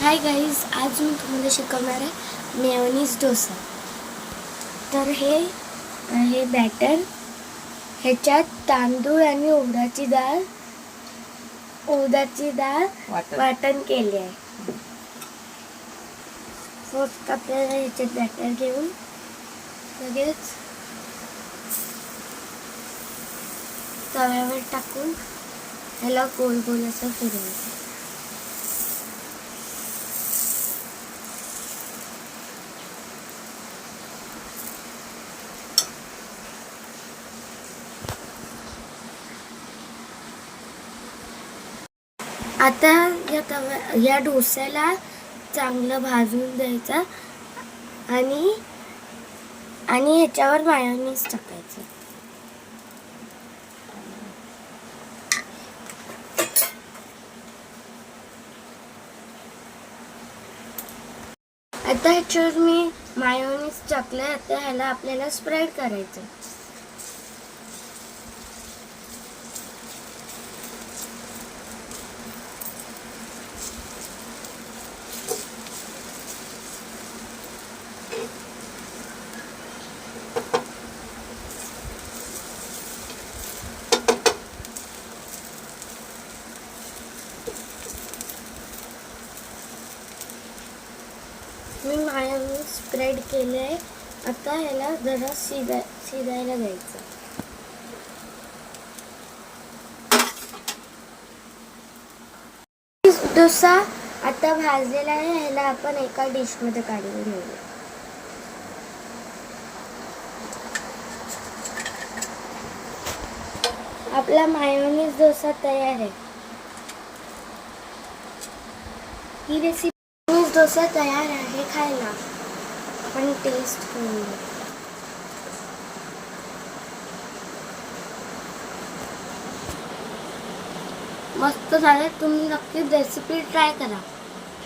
Hi guys, आज मी तुम्हाला शिकवणार आहे मेयोनीज डोसा. तर हे बॅटर, ह्याच्यात तांदूळ आणि उडदाची डाळ वाटण केले आहे. फक्त आपल्याला ह्याच्यात बॅटर घेऊन लगेच तव्यावर टाकून ह्याला गोल गोल असं फिरवायचं. आता या डोस्याला चांगलं भाजून द्यायचं आणि ह्याच्यावर मायोनीज टाकायचं. आता ह्याच्यावर मी मायोनीज टाकलं. आता ह्याला आपल्याला स्प्रेड करायचं. मी मायोनीज स्प्रेड केले आहे. आता ह्याला जरा शिजायला द्यायचं. डोसा आता भाजलेला आहे. ह्याला आपण एका डिशमध्ये काढून घेऊया. आपला मायोनीज डोसा तयार आहे. ही रेसिपी डोसा तयार आहे. खायला पण टेस्ट करूया. मस्त झालं. तुम्ही नक्की रेसिपी ट्राय करा.